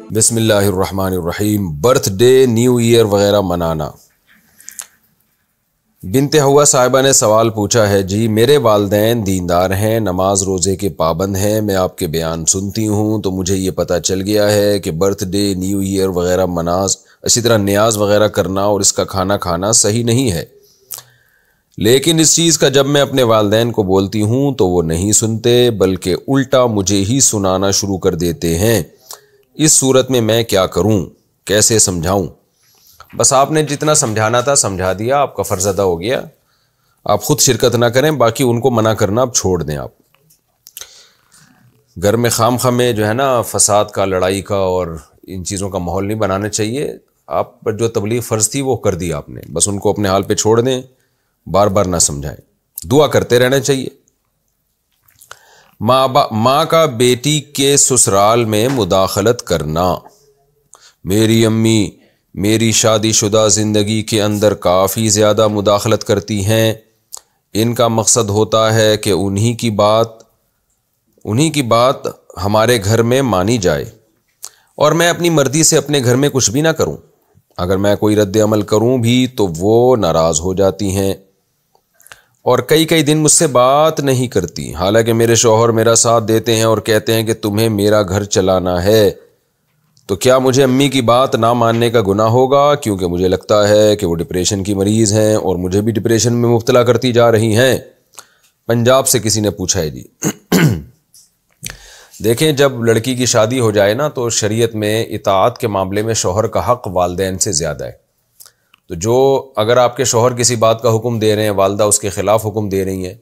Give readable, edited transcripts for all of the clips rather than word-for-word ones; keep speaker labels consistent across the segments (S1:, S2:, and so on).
S1: بسم اللہ الرحمن الرحیم۔ برتھ ڈے، نیو ایئر وغیرہ منانا۔ بنت ہوا صاحبہ نے سوال پوچھا ہے، جی میرے والدین دیندار ہیں، نماز روزے کے پابند ہیں، میں آپ کے بیان سنتی ہوں تو مجھے یہ پتہ چل گیا ہے کہ برتھ ڈے، نیو ایئر وغیرہ اسی طرح نیاز وغیرہ کرنا اور اس کا کھانا کھانا صحیح نہیں ہے، لیکن اس چیز کا جب میں اپنے والدین کو بولتی ہوں تو وہ نہیں سنتے بلکہ الٹا مجھے ہی سنانا شروع کر دیتے ہیں۔ اس صورت میں کیا کروں، کیسے سمجھاؤں؟ بس آپ نے جتنا سمجھانا تھا سمجھا دیا، آپ کا فرض ادا ہو گیا۔ آپ خود شرکت نہ کریں، باقی ان کو منع کرنا اب چھوڑ دیں۔ آپ گھر میں خام خواہ میں جو ہے نا فساد کا، لڑائی کا اور ان چیزوں کا ماحول نہیں بنانا چاہیے۔ آپ پر جو تبلیغ فرض تھی وہ کر دی آپ نے، بس ان کو اپنے حال پہ چھوڑ دیں، بار بار نہ سمجھائیں، دعا کرتے رہنا چاہیے۔ ماں کا بیٹی کے سسرال میں مداخلت کرنا۔ میری امی میری شادی شدہ زندگی کے اندر کافی زیادہ مداخلت کرتی ہیں۔ ان کا مقصد ہوتا ہے کہ انہی کی بات ہمارے گھر میں مانی جائے اور میں اپنی مرضی سے اپنے گھر میں کچھ بھی نہ کروں۔ اگر میں کوئی رد عمل کروں بھی تو وہ ناراض ہو جاتی ہیں اور کئی دن مجھ سے بات نہیں کرتی، حالانکہ میرے شوہر میرا ساتھ دیتے ہیں اور کہتے ہیں کہ تمہیں میرا گھر چلانا ہے۔ تو کیا مجھے امی کی بات نہ ماننے کا گناہ ہوگا؟ کیونکہ مجھے لگتا ہے کہ وہ ڈپریشن کی مریض ہیں اور مجھے بھی ڈپریشن میں مبتلا کرتی جا رہی ہیں۔ پنجاب سے کسی نے پوچھا ہے جی۔ دیکھیں، جب لڑکی کی شادی ہو جائے نا تو شریعت میں اطاعت کے معاملے میں شوہر کا حق والدین سے زیادہ ہے۔ تو اگر آپ کے شوہر کسی بات کا حکم دے رہے ہیں، والدہ اس کے خلاف حکم دے رہی ہیں،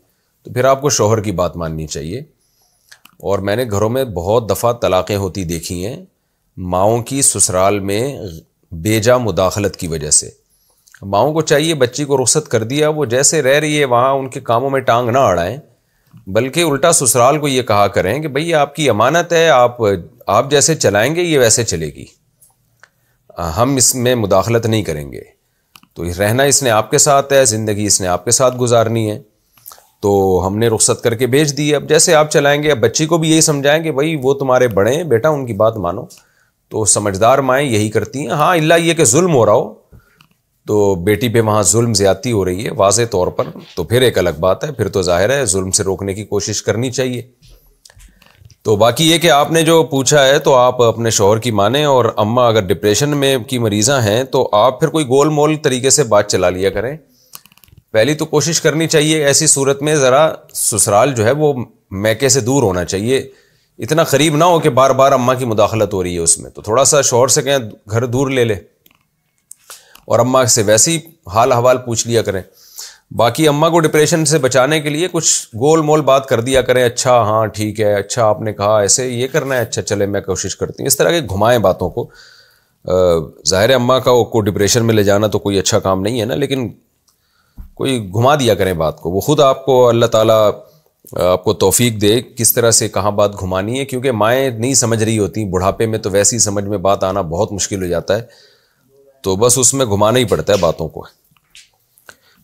S1: تو پھر آپ کو شوہر کی بات ماننی چاہیے۔ اور میں نے گھروں میں بہت دفعہ طلاقیں ہوتی دیکھی ہیں ماؤں کی سسرال میں بیجا مداخلت کی وجہ سے۔ ماؤں کو چاہیے بچی کو رخصت کر دیا، وہ جیسے رہ رہی ہے وہاں ان کے کاموں میں ٹانگ نہ اڑائیں، بلکہ الٹا سسرال کو یہ کہا کریں کہ بھئی آپ کی امانت ہے، آپ جیسے چلائیں گے یہ ویسے چلے گی، ہم اس میں مداخلت نہیں کریں گے۔ تو رہنا اس نے آپ کے ساتھ ہے، زندگی اس نے آپ کے ساتھ گزارنی ہے، تو ہم نے رخصت کر کے بھیج دی۔ اب جیسے آپ چلائیں گے، اب بچی کو بھی یہی سمجھائیں کہ بھئی وہ تمہارے بڑے ہیں بیٹا، ان کی بات مانو۔ تو سمجھدار مائیں یہی کرتی ہیں۔ ہاں الا یہ کہ ظلم ہو رہا ہو تو بیٹی پہ وہاں ظلم زیادتی ہو رہی ہے واضح طور پر، تو پھر ایک الگ بات ہے، پھر تو ظاہر ہے ظلم سے روکنے کی کوشش کرنی چاہیے۔ تو باقی یہ کہ آپ نے جو پوچھا ہے تو آپ اپنے شوہر کی مانیں، اور اماں اگر ڈپریشن میں کی مریضاں ہیں تو آپ پھر کوئی گول مول طریقے سے بات چلا لیا کریں۔ پہلی تو کوشش کرنی چاہیے ایسی صورت میں ذرا سسرال جو ہے وہ میکے سے دور ہونا چاہیے، اتنا قریب نہ ہو کہ بار بار اماں کی مداخلت ہو رہی ہے اس میں، تو تھوڑا سا شوہر سے کہیں گھر دور لے لے اور اماں سے ویسے ہی حال احوال پوچھ لیا کریں۔ باقی اماں کو ڈپریشن سے بچانے کے لیے کچھ گول مول بات کر دیا کریں، اچھا ہاں ٹھیک ہے، اچھا آپ نے کہا ایسے یہ کرنا ہے، اچھا چلے میں کوشش کرتی ہوں، اس طرح کے گھمائیں باتوں کو۔ ظاہر ہے اماں کو ڈپریشن میں لے جانا تو کوئی اچھا کام نہیں ہے نا، لیکن کوئی گھما دیا کریں بات کو، وہ خود آپ کو اللہ تعالیٰ آپ کو توفیق دے کس طرح سے کہاں بات گھمانی ہے، کیونکہ مائیں نہیں سمجھ رہی ہوتی، بڑھاپے میں تو ویسی سمجھ میں بات آنا بہت مشکل ہو جاتا ہے، تو بس اس میں گھمانا ہی پڑتا ہے باتوں کو۔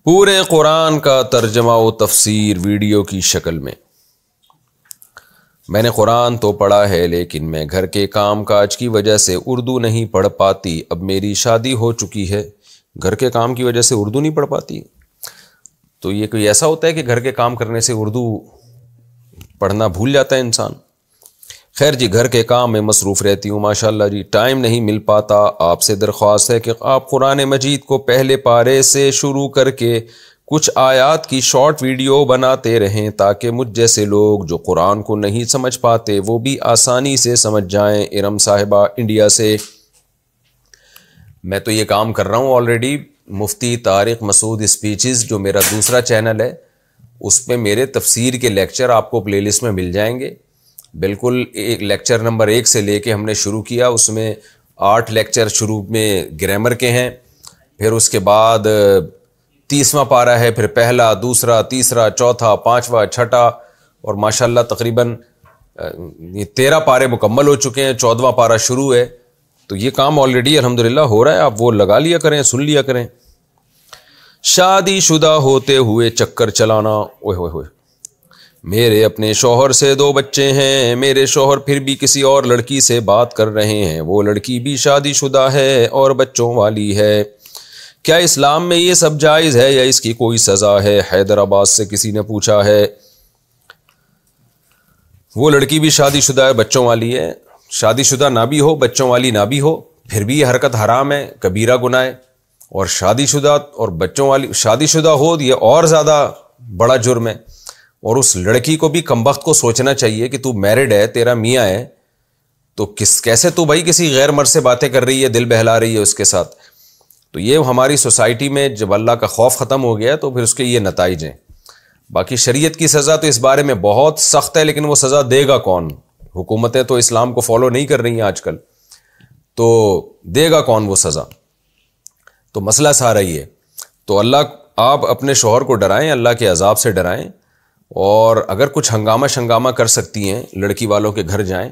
S1: پورے قرآن کا ترجمہ و تفسیر ویڈیو کی شکل میں۔ میں نے قرآن تو پڑھا ہے لیکن میں گھر کے کام کاج کی وجہ سے اردو نہیں پڑھ پاتی، اب میری شادی ہو چکی ہے، گھر کے کام کی وجہ سے اردو نہیں پڑھ پاتی؟ تو یہ کوئی ایسا ہوتا ہے کہ گھر کے کام کرنے سے اردو پڑھنا بھول جاتا ہے انسان؟ خیر جی، گھر کے کام میں مصروف رہتی ہوں ماشاءاللہ جی، ٹائم نہیں مل پاتا۔ آپ سے درخواست ہے کہ آپ قرآن مجید کو پہلے پارے سے شروع کر کے کچھ آیات کی شارٹ ویڈیو بناتے رہیں تاکہ مجھ جیسے لوگ جو قرآن کو نہیں سمجھ پاتے وہ بھی آسانی سے سمجھ جائیں۔ ارم صاحبہ انڈیا سے۔ میں تو یہ کام کر رہا ہوں آلریڈی، مفتی طارق مسعود اسپیچز جو میرا دوسرا چینل ہے اس پہ میرے تفسیر کے لیکچر آپ کو پلے لسٹ میں مل جائیں گے۔ بالکل ایک لیکچر نمبر 1 سے لے کے ہم نے شروع کیا، اس میں 8 لیکچر شروع میں گرامر کے ہیں، پھر اس کے بعد 30واں پارہ ہے، پھر پہلا، دوسرا، تیسرا، چوتھا، 5واں، چھٹا، اور ماشاءاللہ تقریباً 13 پارے مکمل ہو چکے ہیں، 14واں پارہ شروع ہے۔ تو یہ کام آلریڈی الحمدللہ ہو رہا ہے، آپ وہ لگا لیا کریں، سن لیا کریں۔ شادی شدہ ہوتے ہوئے چکر چلانا، اوہ ہوئے ہوئے، میرے اپنے شوہر سے 2 بچے ہیں، میرے شوہر پھر بھی کسی اور لڑکی سے بات کر رہے ہیں، وہ لڑکی بھی شادی شدہ ہے اور بچوں والی ہے، کیا اسلام میں یہ سب جائز ہے یا اس کی کوئی سزا ہے؟ حیدرآباد سے کسی نے پوچھا ہے۔ وہ لڑکی بھی شادی شدہ ہے، بچوں والی ہے، شادی شدہ نہ بھی ہو، بچوں والی نہ بھی ہو، پھر بھی یہ حرکت حرام ہے، کبیرہ گناہ ہے، اور شادی شدہ اور بچوں والی شادی شدہ ہو یہ اور زیادہ بڑا جرم ہے۔ اور اس لڑکی کو بھی کمبخت کو سوچنا چاہیے کہ تو میرڈ ہے، تیرا میاں ہے، تو کیسے تو بھائی کسی غیر مرد سے باتیں کر رہی ہے، دل بہلا رہی ہے اس کے ساتھ۔ تو یہ ہماری سوسائٹی میں جب اللہ کا خوف ختم ہو گیا تو پھر اس کے یہ نتائج ہیں۔ باقی شریعت کی سزا تو اس بارے میں بہت سخت ہے، لیکن وہ سزا دے گا کون؟ حکومتیں تو اسلام کو فالو نہیں کر رہی ہیں آج کل، تو دے گا کون وہ سزا؟ تو مسئلہ سارا ہی ہے۔ تو اللہ، آپ اپنے شوہر کو ڈرائیں، اللہ کے عذاب سے ڈرائیں، اور اگر کچھ ہنگامہ شنگامہ کر سکتی ہیں، لڑکی والوں کے گھر جائیں،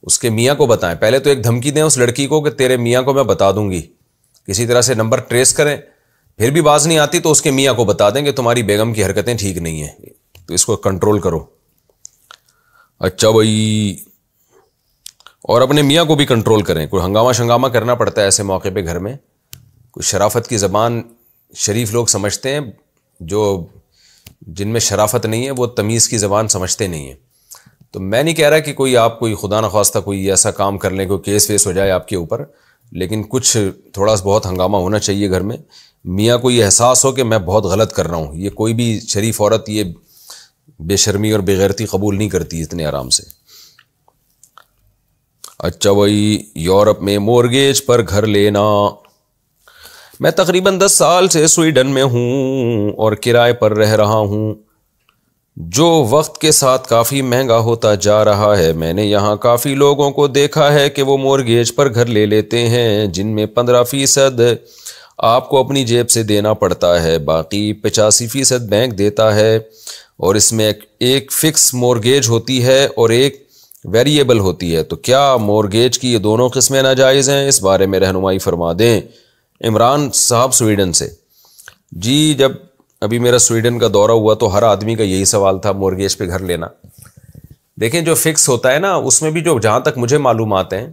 S1: اس کے میاں کو بتائیں، پہلے تو ایک دھمکی دیں اس لڑکی کو کہ تیرے میاں کو میں بتا دوں گی، کسی طرح سے نمبر ٹریس کریں، پھر بھی باز نہیں آتی تو اس کے میاں کو بتا دیں کہ تمہاری بیگم کی حرکتیں ٹھیک نہیں ہیں، تو اس کو کنٹرول کرو۔ اچھا بھائی، اور اپنے میاں کو بھی کنٹرول کریں، کوئی ہنگامہ شنگامہ کرنا پڑتا ہے ایسے موقع پہ گھر میں، کوئی شرافت کی زبان شریف لوگ سمجھتے ہیں، جن میں شرافت نہیں ہے وہ تمیز کی زبان سمجھتے نہیں ہیں۔ تو میں نہیں کہہ رہا کہ آپ کوئی خدا نخواستہ کوئی ایسا کام کر لیں، کوئی کیس ویس ہو جائے آپ کے اوپر، لیکن کچھ تھوڑا سا بہت ہنگامہ ہونا چاہیے گھر میں، میاں کو یہ احساس ہو کہ میں بہت غلط کر رہا ہوں۔ یہ کوئی بھی شریف عورت یہ بے شرمی اور بے غیرتی قبول نہیں کرتی اتنے آرام سے۔ اچھا بھائی، یورپ میں مورگیج پر گھر لینا۔ میں تقریباً 10 سال سے سویڈن میں ہوں اور کرائے پر رہ رہا ہوں، جو وقت کے ساتھ کافی مہنگا ہوتا جا رہا ہے۔ میں نے یہاں کافی لوگوں کو دیکھا ہے کہ وہ مورگیج پر گھر لے لیتے ہیں، جن میں 15% آپ کو اپنی جیب سے دینا پڑتا ہے، باقی 85% بینک دیتا ہے، اور اس میں ایک فکس مورگیج ہوتی ہے اور ایک ویریبل ہوتی ہے۔ تو کیا مورگیج کی یہ دونوں قسمیں ناجائز ہیں؟ اس بارے میں رہنمائی فرما دیں۔ عمران صاحب سویڈن سے۔ جی، جب ابھی میرا سویڈن کا دورہ ہوا تو ہر آدمی کا یہی سوال تھا، مورگیج پہ گھر لینا۔ دیکھیں، جو فکس ہوتا ہے نا، اس میں بھی جو جہاں تک مجھے معلومات ہیں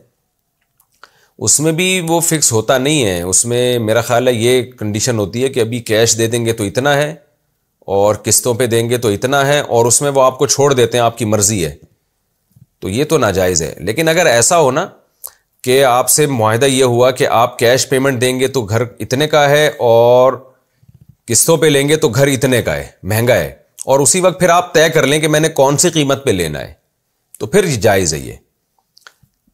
S1: اس میں بھی وہ فکس ہوتا نہیں ہے، اس میں میرا خیال ہے یہ کنڈیشن ہوتی ہے کہ ابھی کیش دے دیں گے تو اتنا ہے، اور قسطوں پہ دیں گے تو اتنا ہے، اور اس میں وہ آپ کو چھوڑ دیتے ہیں، آپ کی مرضی ہے، تو یہ تو ناجائز ہے۔ لیکن اگر ایسا ہو نا کہ آپ سے معاہدہ یہ ہوا کہ آپ کیش پیمنٹ دیں گے تو گھر اتنے کا ہے، اور قسطوں پہ لیں گے تو گھر اتنے کا ہے، مہنگا ہے، اور اسی وقت پھر آپ طے کر لیں کہ میں نے کون سی قیمت پہ لینا ہے، تو پھر جائز ہے یہ۔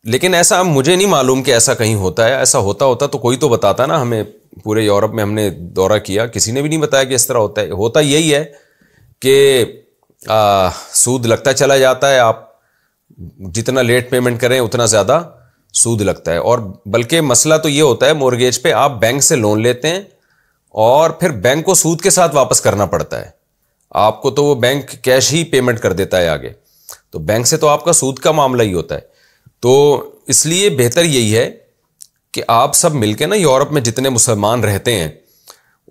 S1: لیکن ایسا مجھے نہیں معلوم کہ ایسا کہیں ہوتا ہے، ایسا ہوتا تو کوئی تو بتاتا نا ہمیں۔ پورے یورپ میں ہم نے دورہ کیا، کسی نے بھی نہیں بتایا کہ اس طرح ہوتا ہے۔ ہوتا یہی ہے کہ سود لگتا چلا جاتا ہے، آپ جتنا لیٹ پیمنٹ کریں اتنا زیادہ سود لگتا ہے، اور بلکہ مسئلہ تو یہ ہوتا ہے مورگیج پہ آپ بینک سے لون لیتے ہیں اور پھر بینک کو سود کے ساتھ واپس کرنا پڑتا ہے آپ کو، تو وہ بینک کیش ہی پیمنٹ کر دیتا ہے آگے، تو بینک سے تو آپ کا سود کا معاملہ ہی ہوتا ہے۔ تو اس لیے بہتر یہی ہے کہ آپ سب مل کے نا، یورپ میں جتنے مسلمان رہتے ہیں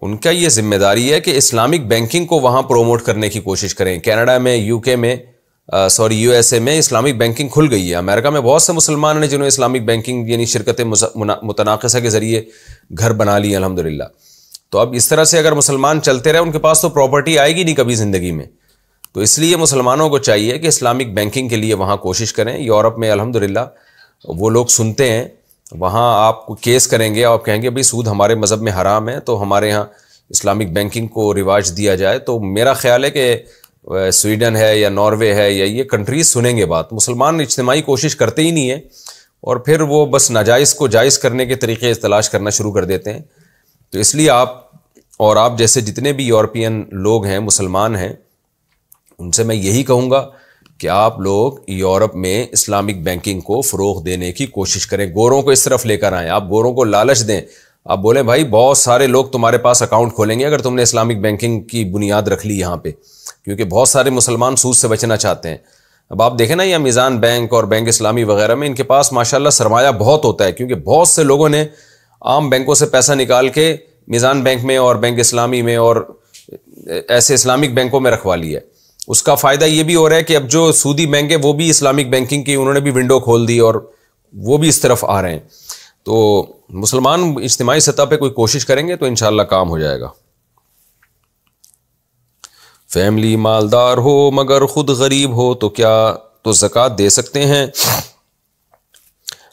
S1: ان کا یہ ذمہ داری ہے کہ اسلامک بینکنگ کو وہاں پروموٹ کرنے کی کوشش کریں۔ کینیڈا میں، یو کے میں، یو ایس اے میں اسلامک بینکنگ کھل گئی ہے۔ امریکہ میں بہت سے مسلمان ہیں جنہوں نے اسلامک بینکنگ یعنی شرکت متناقصہ کے ذریعے گھر بنا لی الحمدللہ۔ تو اب اس طرح سے اگر مسلمان چلتے رہے، ان کے پاس تو پراپرٹی آئے گی نہیں کبھی زندگی میں، تو اس لیے مسلمانوں کو چاہیے کہ اسلامک بینکنگ کے لیے وہاں کوشش کریں۔ یورپ میں الحمدللہ وہ لوگ سنتے ہیں، وہاں آپ کو کیس کریں گے، آپ کہیں گے بھئی سود ہمارے مذہب میں حرام ہے، تو ہمارے یہاں اسلامک بینکنگ کو رواج دیا جائے۔ تو میرا خیال ہے کہ سویڈن ہے یا ناروے ہے یا یہ کنٹریز سنیں گے بات۔ مسلمان اجتماعی کوشش کرتے ہی نہیں ہیں، اور پھر وہ بس ناجائز کو جائز کرنے کے طریقے تلاش کرنا شروع کر دیتے ہیں۔ تو اس لیے آپ جیسے جتنے بھی یورپین لوگ ہیں، مسلمان ہیں، ان سے میں یہی کہوں گا کہ آپ لوگ یورپ میں اسلامک بینکنگ کو فروغ دینے کی کوشش کریں، گوروں کو اس طرف لے کر آئیں، آپ گوروں کو لالچ دیں، آپ بولیں بھائی بہت سارے لوگ تمہارے پاس اکاؤنٹ کھولیں گے اگر تم نے اسلامک بینکنگ کی بنیاد رکھ لی یہاں پہ، کیونکہ بہت سارے مسلمان سود سے بچنا چاہتے ہیں۔ اب آپ دیکھیں نا، یہ میزان بینک اور بینک اسلامی وغیرہ میں ان کے پاس ماشاءاللہ سرمایہ بہت ہوتا ہے، کیونکہ بہت سے لوگوں نے عام بینکوں سے پیسہ نکال کے میزان بینک میں اور بینک اسلامی میں اور ایسے اسلامک بینکوں میں رکھوا لیا ہے۔ اس کا فائدہ یہ بھی ہو رہا ہے کہ اب جو سودی بینک ہے وہ بھی اسلامک بینکنگ کی انہوں نے بھی ونڈو کھول دی اور وہ بھی اس طرف آ رہے ہیں. تو مسلمان اجتماعی سطح پہ کوئی کوشش کریں گے تو انشاءاللہ کام ہو جائے گا. فیملی مالدار ہو مگر خود غریب ہو تو کیا تو زکوٰۃ دے سکتے ہیں؟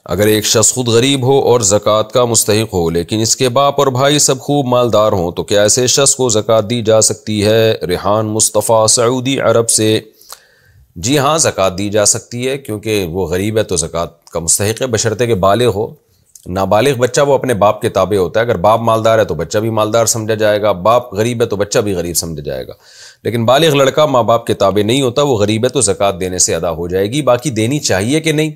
S1: اگر ایک شخص خود غریب ہو اور زکوٰۃ کا مستحق ہو لیکن اس کے باپ اور بھائی سب خوب مالدار ہوں تو کیا ایسے شخص کو زکوٰۃ دی جا سکتی ہے؟ ریحان مصطفیٰ سعودی عرب سے. جی ہاں، زکوٰۃ دی جا سکتی ہے کیونکہ وہ غریب ہے تو زکوٰۃ کا مستحق ہے، بشرطے کہ بالغ ہو. نابالغ بچہ وہ اپنے باپ کے تابع ہوتا ہے. اگر باپ مالدار ہے تو بچہ بھی مالدار سمجھا جائے گا، باپ غریب ہے تو بچہ بھی غریب سمجھا جائے گا. لیکن بالغ لڑکا ماں باپ کے تابع نہیں ہوتا، وہ غریب ہے تو زکوٰۃ دینے سے ادا ہو جائے گی. باقی دینی چاہیے کہ نہیں،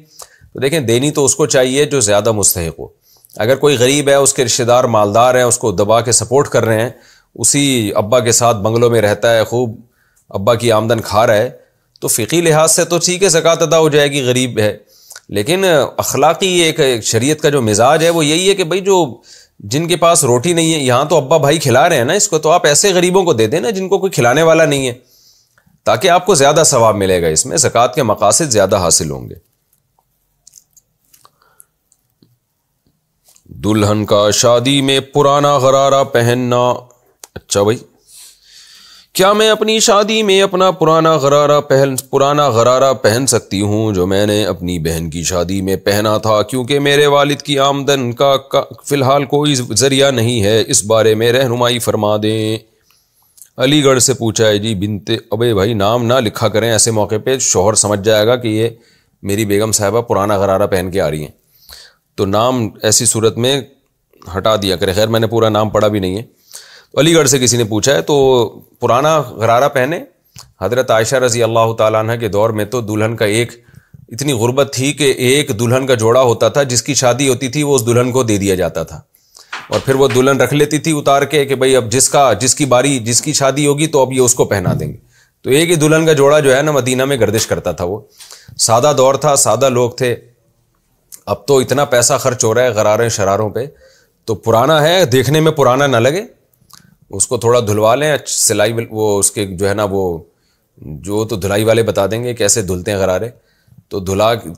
S1: تو دیکھیں دینی تو اس کو چاہیے جو زیادہ مستحق ہو. اگر کوئی غریب ہے، اس کے رشتہ دار مالدار ہیں، اس کو دبا کے سپورٹ کر رہے ہیں، اسی ابا کے ساتھ بنگلوں میں رہتا ہے، خوب ابا کی آمدن کھا رہا ہے، تو فقہی لحاظ سے تو ٹھیک ہے زکوٰۃ ادا ہو جائے گی، غریب ہے. لیکن اخلاقی ایک شریعت کا جو مزاج ہے وہ یہی ہے کہ بھائی جو جن کے پاس روٹی نہیں ہے، یہاں تو ابا بھائی کھلا رہے ہیں نا اس کو، تو آپ ایسے غریبوں کو دے دیں نا جن کو کوئی کھلانے والا نہیں ہے، تاکہ آپ کو زیادہ ثواب ملے گا، اس میں زکوٰۃ کے مقاصد زیادہ حاصل ہوں گے. دلہن کا شادی میں پرانا غرارہ پہننا. اچھا بھائی، کیا میں اپنی شادی میں اپنا پرانا غرارہ پہن سکتی ہوں جو میں نے اپنی بہن کی شادی میں پہنا تھا، کیونکہ میرے والد کی آمدن کا فی الحال کوئی ذریعہ نہیں ہے، اس بارے میں رہنمائی فرما دیں. علی گڑھ سے پوچھا ہے جی بنت. ابے بھائی نام نہ لکھا کریں ایسے موقع پہ، شوہر سمجھ جائے گا کہ یہ میری بیگم صاحبہ پرانا غرارہ پہن کے آ رہی ہیں، تو نام ایسی صورت میں ہٹا دیا کرے. خیر میں نے پورا نام پڑھا بھی نہیں ہے. علی گڑھ سے کسی نے پوچھا ہے تو پرانا غرارہ پہنے. حضرت عائشہ رضی اللہ تعالیٰ عنہ کے دور میں تو دلہن کا اتنی غربت تھی کہ ایک دلہن کا جوڑا ہوتا تھا، جس کی شادی ہوتی تھی وہ اس دلہن کو دے دیا جاتا تھا، اور پھر وہ دلہن رکھ لیتی تھی اتار کے کہ بھئی اب جس کی شادی ہوگی تو اب یہ اس کو پہنا دیں گے. تو ایک ہی دلہن کا جوڑا جو ہے نا مدینہ میں گردش کرتا تھا. وہ سادہ دور تھا، سادہ لوگ تھے. اب تو اتنا پیسہ خرچ ہو رہا ہے غراریں شراروں پہ، تو پرانا ہے، دیکھنے میں پرانا نہ لگے، اس کو تھوڑا دھلوا لیں. سلائی وہ اس کے جو ہے نا وہ جو تو دھلائی والے بتا دیں گے کیسے دھلتے ہیں غرارے، تو دھلا کے